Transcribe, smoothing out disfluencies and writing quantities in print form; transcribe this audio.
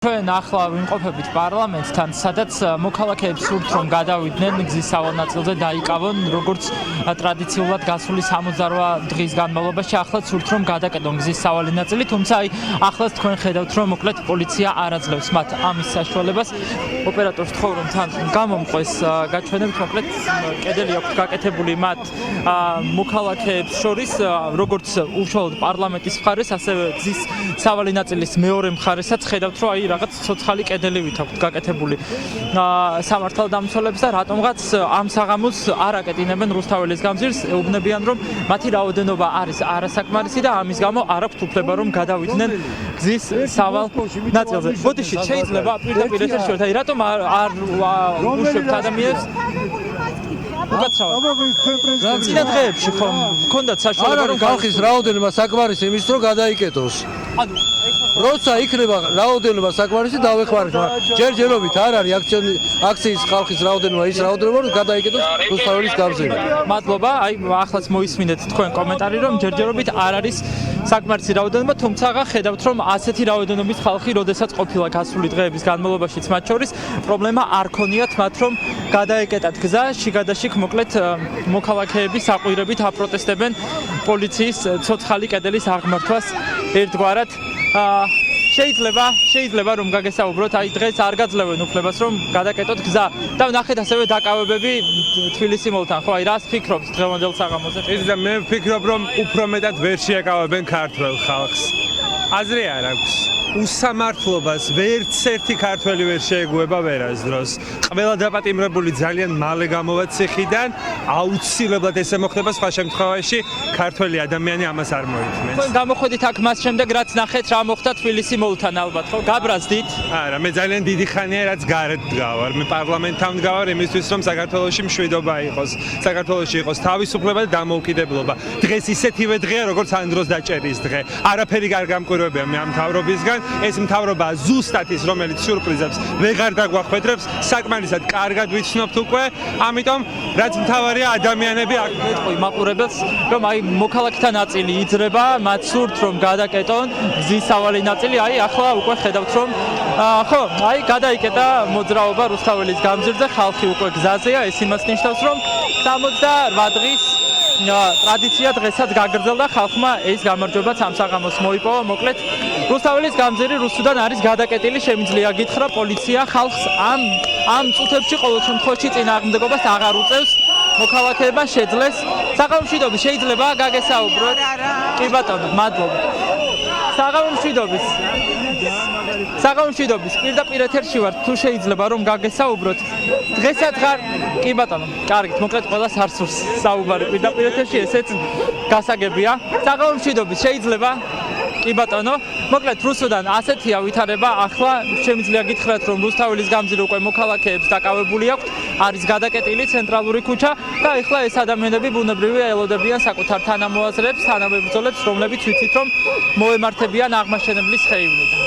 ჩვენ ახლა ვიმყოფებით პარლამენტთან, სადაც მოქალაქეებს სურთ რომ გადავიდნენ გზის სავალ ნაწილზე დაიკავონ, როგორც ტრადიციულად გასული 68 დღის განმავლობაში ახლა სურთ რომ გადაკეთონ გზის სავალი ნაწილი, თუმცა ახლაც თქვენ ხედავთ რომ მოკლედ პოლიცია არ აძლევს მათ ამის საშუალებას. ოპერატორს თქვენ რომ თან გამომყვეს გაჩვენებთ მოკლედ კედელი აქვს გაკეთებული მათ მოქალაქეებს შორის, როგორც უშუალოდ პარლამენტის მხარეს, ასევე გზის სავალი ნაწილის მეორე მხარესაც ხედავთ რომ რაღაც ცოცხალი კედელივით აქვს გაკეთებული სამართალდამცველებს და რატომღაც ამ საღამოს არ აკეტინებენ რუსთაველის გამზირს, ეუბნებიან რომ მათი რაოდენობა არის არასაკმარისი და ამის გამო არ აქვთ უფლება რომ გადავიდნენ გზის სავალ ნაწილზე. ბოდიში შეიძლება პირდაპირ ეთერში აი რატომ არ უშვებთ ადამიანებს წინა დღეებში ხომ მქონდათ საშუალება რომ ხალხის რაოდენობა საკმარისი იმის რომ გადაიკეტოს. როცა იქნება რაოდენობა საკმარისი დავეხმაროთ, მაგრამ ჯერჯერობით არ არის აქციის ხალხის რაოდენობა ის რაოდენობა რომ გადაიკეტოს რუსთაველის გამზირი. მადლობა, აი ახლაც მოისმინეთ თქვენ კომენტარი რომ ჯერჯერობით არ არის საკმარისი რაოდენობა, თუმცა ხედავთ რომ ასეთი რაოდენობის ხალხი როდესაც ყოფილა გასული დღეების განმავლობაშიც მათ შორის პრობლემა არ ქონიათ მათ რომ გადაეკეტათ გზა, შიგადაშიგ მოკლედ მოქალაქეები საყვირებით აპროტესტებენ პოლიციის ცოცხალი კედელის აღმართვას ერთგვარად. შეიძლება რომ გაგესაუბროთ, აი დღეს არ გაძლევენ უფლებას რომ გადაკეტოთ გზა და ნახეთ ასევე დაკავებები თბილისიმოლთან, ხო აი რას ფიქრობთ დღევანდელ საღამოზე? იზრდა მე ვფიქრობ რომ უფრო მეტად ვერ შეაკავებენ ქართველ ხალხს. აზრი არ აქვს. უსამართლობას ვერც ერთი ქართველი ვერ შეეგუება ვერასდროს. ყველა დაპატიმრებული ძალიან მალე გამოვა ციხიდან, აუცილებლად ესე მოხდება სხვა შემთხვევაში ქართველი ადამიანი ამას არ მოითმენს. თქვენ გამოходით აქ მას შემდეგ რაც ნახეთ რა მოხდა თბილისიმოლთან ალბათ, ხო? გაბრაზდით? არა, მე ძალიან დიდი ხანია რაც გარეთ დგავარ. მე პარლამენტთან დგავარ იმისთვის რომ საქართველოში მშვიდობა იყოს, საქართველოში იყოს თავისუფლება და დამოუკიდებლობა. დღეს ისეთივე დღეა როგორც ამ დროს დაჭერის დღე. არაფერი არ გამკვირვებია მე ამ მთავრობისგან. ეს მთავრობა ზუსტად ის რომელიც სიურპრიზებს ვეღარ დაგვახვედრებს, საკმარისად კარგად ვიცნობთ უკვე, ამიტომ რაც მთავარია ადამიანები აკეთებენ მაყურებელს რომ აი მოქალაქეთა ნაწილი იძრება, მათ სურთ რომ გადაკეტონ გზის სავალი ნაწილი, აი ახლა უკვე ხედავთ რომ ხო, აი გადაიკეტა მოძრაობა რუსთაველის გამზირზე, ხალხი უკვე გზაზეა, ეს იმას ნიშნავს რომ 68 დღის ტრადიცია დღესაც გაგრძელდა, ხალხმა ეს გამარჯვებაც ამ საღამოს მოიპოვა. მოკლედ რუსთაველის გამზირი რუსუდან არის გადაკეტილი, შემიძლია გითხრა პოლიცია ხალხს ამ წუთებში ყოველ შემთხვევაში წინააღმდეგობას აღარ უწევს, მოქალაქეებმა შეძლეს საღამომშვიდობის შეიძლება გაგესაუბროთ? კი ბატონო, მადლობა. საღამომშვიდობის პირდაპირ ეთერში ვართ, თუ შეიძლება რომ გაგესაუბროთ. დღესაც კი ბატონო, კარგით, მოკლედ ყველას არ სურს საუბარი პირდაპირ ეთერში, ესეც გასაგებია. საღამომშვიდობის შეიძლება? კი ბატონო, მოკლედ რუსუდან ასეთია ვითარება, ახლა შემიძლია გითხრათ რომ რუსთაველის გამზირი უკვე მოქალაქეებს დაკავებული აქვს, არის გადაკეტილი ცენტრალური ქუჩა და ახლა ეს ადამიანები ბუნებრივია ელოდებიან საკუთარ თანამოაზრეებს, თანამებრძოლებს, რომლებიც ვიცით რომ მოემართებიან აღმაშენებლის ხეივნიდან.